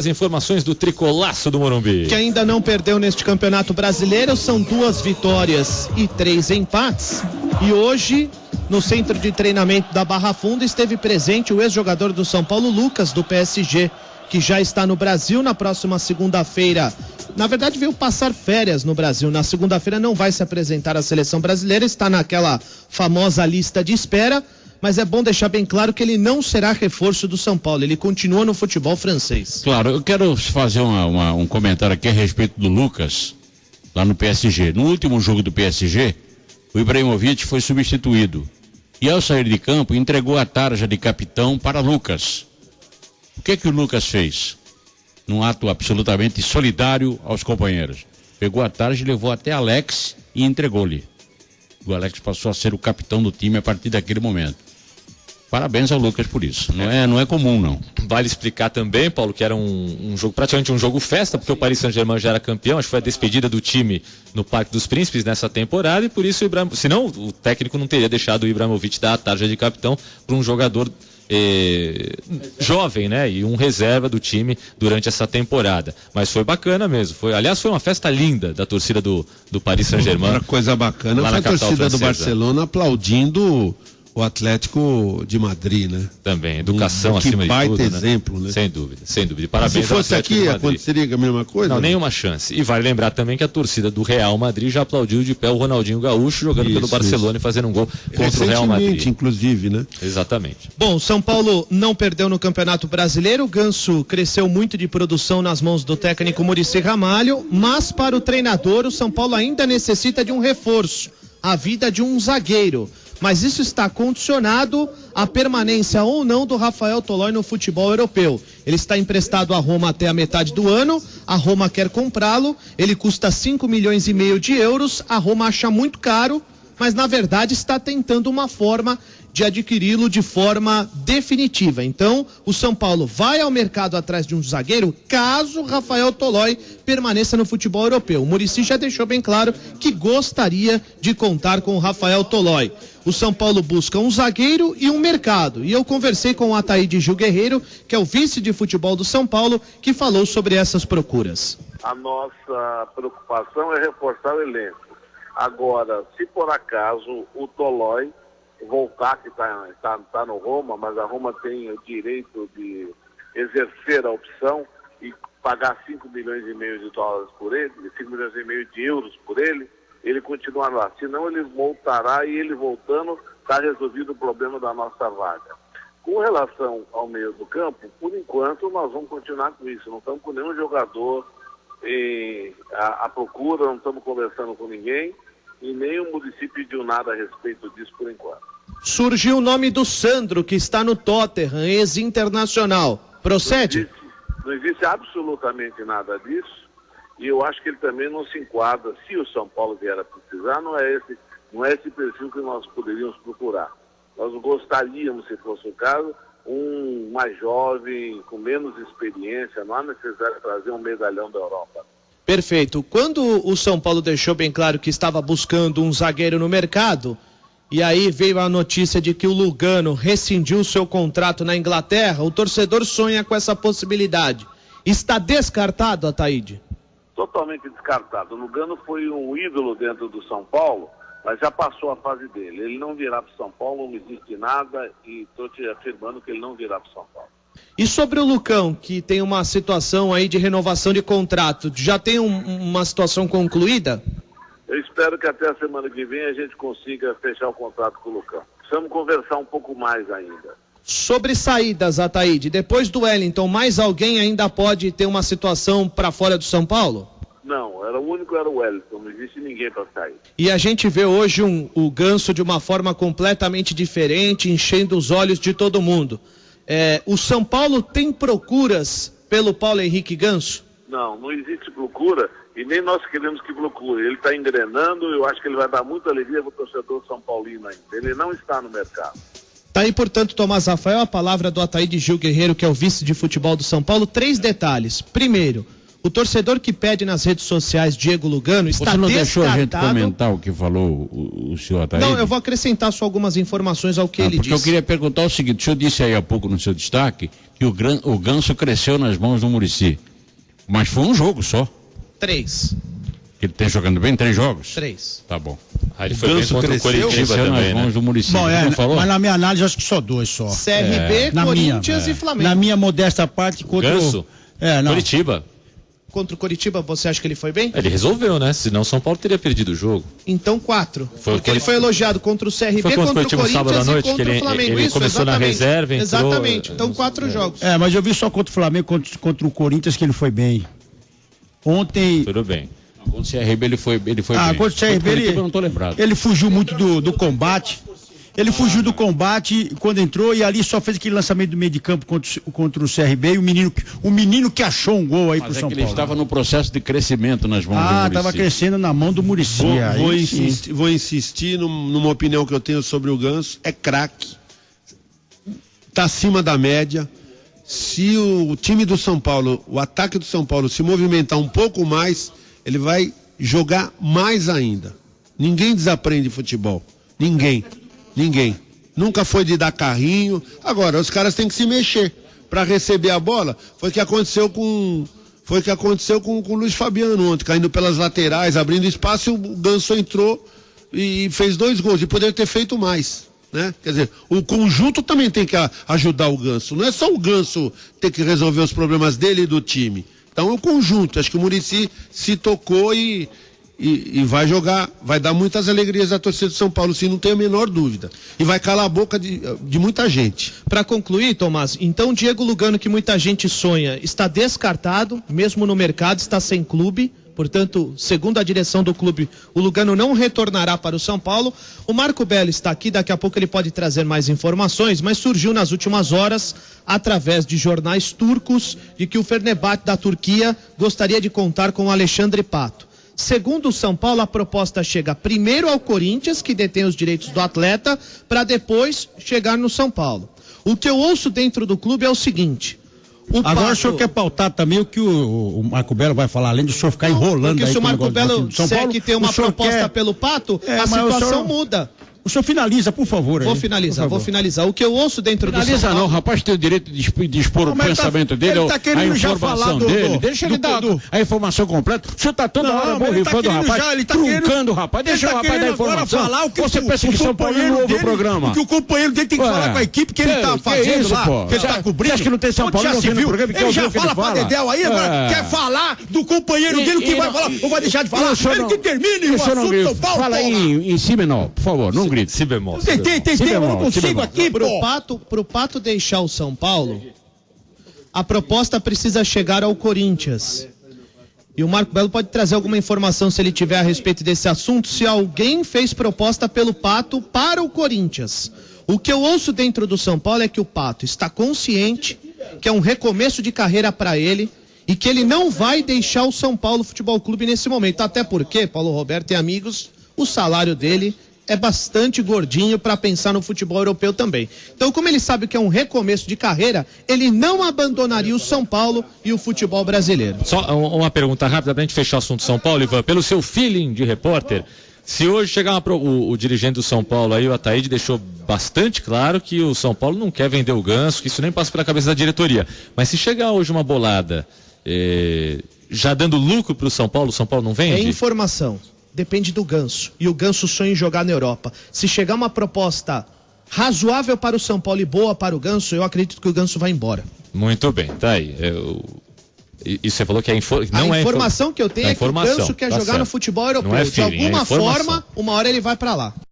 As informações do Tricolaço do Morumbi. Que ainda não perdeu neste Campeonato Brasileiro, são 2 vitórias e 3 empates. E hoje, no centro de treinamento da Barra Funda, esteve presente o ex-jogador do São Paulo, Lucas, do PSG, que já está no Brasil. Na próxima segunda-feira, na verdade veio passar férias no Brasil, na segunda-feira não vai se apresentar à seleção brasileira, está naquela famosa lista de espera, mas é bom deixar bem claro que ele não será reforço do São Paulo, ele continua no futebol francês. Claro, eu quero fazer um comentário aqui a respeito do Lucas, lá no PSG. No último jogo do PSG, o Ibrahimovic foi substituído, e ao sair de campo, entregou a tarja de capitão para Lucas. O que o Lucas fez? Num ato absolutamente solidário aos companheiros. Pegou a tarja e levou até Alex e entregou-lhe. O Alex passou a ser o capitão do time a partir daquele momento. Parabéns ao Lucas por isso. Não é comum, não. Vale explicar também, Paulo, que era um jogo, praticamente um jogo festa, porque o Paris Saint-Germain já era campeão, acho que foi a despedida do time no Parque dos Príncipes nessa temporada, e por isso senão o técnico não teria deixado o Ibrahimovic dar a tarja de capitão para um jogador jovem, né? E um reserva do time durante essa temporada. Mas foi bacana mesmo. Aliás, foi uma festa linda da torcida do Paris Saint-Germain. Outra coisa bacana foi a torcida francesa do Barcelona aplaudindo o Atlético de Madrid, né? Também, educação acima de tudo. Que baita exemplo, né? Sem dúvida, sem dúvida. Parabéns. Se fosse aqui, aconteceria a mesma coisa? Não, nenhuma chance. E vale lembrar também que a torcida do Real Madrid já aplaudiu de pé o Ronaldinho Gaúcho jogando pelo Barcelona e fazendo um gol contra o Real Madrid. Inclusive, né? Exatamente. Bom, São Paulo não perdeu no Campeonato Brasileiro, o Ganso cresceu muito de produção nas mãos do técnico Muricy Ramalho, mas para o treinador, o São Paulo ainda necessita de um reforço, a vida de um zagueiro. Mas isso está condicionado à permanência ou não do Rafael Tolói no futebol europeu. Ele está emprestado à Roma até a metade do ano, a Roma quer comprá-lo, ele custa 5,5 milhões de euros, a Roma acha muito caro, mas na verdade está tentando uma forma de adquiri-lo de forma definitiva. Então, o São Paulo vai ao mercado atrás de um zagueiro caso Rafael Tolói permaneça no futebol europeu. O Muricy já deixou bem claro que gostaria de contar com o Rafael Tolói. O São Paulo busca um zagueiro e um mercado. E eu conversei com o Ataíde Gil Guerreiro, que é o vice de futebol do São Paulo, que falou sobre essas procuras. A nossa preocupação é reforçar o elenco. Agora, se por acaso o Tolói voltar, que está no Roma, mas a Roma tem o direito de exercer a opção e pagar 5,5 milhões de dólares por ele, 5,5 milhões de euros por ele, ele continua lá. Senão ele voltará e ele voltando está resolvido o problema da nossa vaga. Com relação ao meio do campo, por enquanto nós vamos continuar com isso. Não estamos com nenhum jogador à procura, não estamos conversando com ninguém e nem o município pediu nada a respeito disso por enquanto. Surgiu o nome do Sandro, que está no Tottenham, ex-internacional. Procede? Não existe absolutamente nada disso e eu acho que ele também não se enquadra, se o São Paulo vier a precisar, não é esse perfil que nós poderíamos procurar. Nós gostaríamos, se fosse o caso, um mais jovem, com menos experiência, não há necessidade de trazer um medalhão da Europa. Perfeito. Quando o São Paulo deixou bem claro que estava buscando um zagueiro no mercado, e aí veio a notícia de que o Lugano rescindiu seu contrato na Inglaterra, o torcedor sonha com essa possibilidade. Está descartado, Ataíde? Totalmente descartado. O Lugano foi um ídolo dentro do São Paulo, mas já passou a fase dele. Ele não virá para o São Paulo, não existe nada, e estou te afirmando que ele não virá para o São Paulo. E sobre o Lucão, que tem uma situação aí de renovação de contrato, já tem uma situação concluída? Eu espero que até a semana que vem a gente consiga fechar o contrato com o Lucão. Precisamos conversar um pouco mais ainda. Sobre saídas, Ataíde, depois do Wellington, mais alguém ainda pode ter uma situação para fora do São Paulo? Não, o único era o Wellington, não existe ninguém para sair. E a gente vê hoje o Ganso de uma forma completamente diferente, enchendo os olhos de todo mundo. O São Paulo tem procuras pelo Paulo Henrique Ganso? Não existe procura e nem nós queremos que procure. Ele está engrenando, eu acho que ele vai dar muita alegria para o torcedor São Paulino ainda. Ele não está no mercado. Tá aí, portanto, Tomás Rafael, a palavra do Ataíde Gil Guerreiro, que é o vice de futebol do São Paulo. 3 detalhes. Primeiro, O torcedor que pede nas redes sociais Diego Lugano está descartado. Você não deixou a gente comentar o que falou o senhor Ataíde? Não, eu vou acrescentar só algumas informações ao que ele disse. Porque eu queria perguntar o seguinte, o senhor disse aí há pouco no seu destaque que o Ganso cresceu nas mãos do Muricy, mas foi um jogo só. 3. Que ele tem jogando bem 3 jogos? 3. Tá bom. Ele foi bem contra o Coritiba também, nas mãos do Muricy. Bom, mas na minha análise eu acho que só 2 só. CRB, Corinthians e Flamengo. Na minha modesta parte contra Ganso? Coritiba. Contra o Coritiba, você acha que ele foi bem? Ele resolveu, né? Senão o São Paulo teria perdido o jogo. Então 4. Porque ele foi elogiado contra o CRB, foi contra o Coritiba Corinthians sábado à noite, e contra que o Flamengo. ele começou na reserva, entrou... Exatamente. Então 4 jogos. Mas eu vi só contra o Flamengo, contra o Corinthians que ele foi bem. Ontem... Tudo bem. Contra o CRB ele foi bem. Contra o CRB eu não tô lembrado. Ele fugiu muito do combate. Ele fugiu do combate quando entrou e ali só fez aquele lançamento do meio de campo contra o CRB e o menino que achou um gol aí pro São Paulo. Ele estava no processo de crescimento nas mãos do Muricy. Estava crescendo na mão do Muricy. Vou insistir numa opinião que eu tenho sobre o Ganso. É craque. Tá acima da média. Se o time do São Paulo, o ataque do São Paulo se movimentar um pouco mais, ele vai jogar mais ainda. Ninguém desaprende futebol. Ninguém. Nunca foi de dar carrinho. Agora, os caras têm que se mexer para receber a bola. Foi o que aconteceu com o Luiz Fabiano ontem, caindo pelas laterais, abrindo espaço, e o Ganso entrou e fez 2 gols. E poderia ter feito mais, né? Quer dizer, o conjunto também tem que ajudar o Ganso. Não é só o Ganso ter que resolver os problemas dele e do time. Então é o conjunto. Acho que o Muricy se tocou e vai jogar, vai dar muitas alegrias à torcida do São Paulo, sim, não tenho a menor dúvida. E vai calar a boca de muita gente. Para concluir, Tomás, então Diego Lugano, que muita gente sonha, está descartado, mesmo no mercado, está sem clube. Portanto, segundo a direção do clube, o Lugano não retornará para o São Paulo. O Marco Belo está aqui, daqui a pouco ele pode trazer mais informações, mas surgiu nas últimas horas, através de jornais turcos, de que o Fenerbahçe da Turquia gostaria de contar com o Alexandre Pato. Segundo o São Paulo, a proposta chega primeiro ao Corinthians, que detém os direitos do atleta, para depois chegar no São Paulo. O que eu ouço dentro do clube é o seguinte... Agora o senhor quer pautar também o que o Marco Belo vai falar, além do senhor ficar enrolando. Porque aí se o Marco Belo disser que tem uma proposta pelo Pato, a situação muda. O senhor finaliza, por favor. Vou finalizar. O que eu ouço dentro do São Paulo... Finaliza não, o rapaz tem o direito de expor o pensamento dele, a informação dele. Deixa ele dar a informação completa. O senhor está toda hora borrifando o rapaz, truncando o rapaz. Deixa o rapaz dar a informação. Você pensa que São Paulo não ouve o programa? Que o companheiro dele tem que falar com a equipe que ele está fazendo lá, que ele está cobrindo. Acho que não tem São Paulo não ouvindo o programa? Ele já fala pra Dedéu aí, agora quer falar do companheiro dele, o que vai falar? Ou vai deixar de falar? Ele que termine o assunto São Paulo. Fala aí em si menor, por favor, não grite. Si bemol. Eu não consigo aqui, pro Pato deixar o São Paulo, a proposta precisa chegar ao Corinthians. E o Marco Belo pode trazer alguma informação, se ele tiver, a respeito desse assunto, se alguém fez proposta pelo Pato para o Corinthians. O que eu ouço dentro do São Paulo é que o Pato está consciente que é um recomeço de carreira para ele e que ele não vai deixar o São Paulo Futebol Clube nesse momento. Até porque, Paulo Roberto e amigos, o salário dele é bastante gordinho para pensar no futebol europeu também. Então, como ele sabe que é um recomeço de carreira, ele não abandonaria o São Paulo e o futebol brasileiro. Só uma pergunta rápida para a gente fechar o assunto São Paulo, Ivan. Pelo seu feeling de repórter, se hoje chegar o dirigente do São Paulo aí, o Ataíde, deixou bastante claro que o São Paulo não quer vender o Ganso, que isso nem passa pela cabeça da diretoria. Mas se chegar hoje uma bolada já dando lucro para o São Paulo não vende? É informação. Depende do Ganso. E o Ganso sonha em jogar na Europa. Se chegar uma proposta razoável para o São Paulo e boa para o Ganso, eu acredito que o Ganso vai embora. Muito bem, tá aí. E você falou que a informação que eu tenho é que o Ganso quer jogar no futebol europeu. De alguma forma, uma hora ele vai para lá.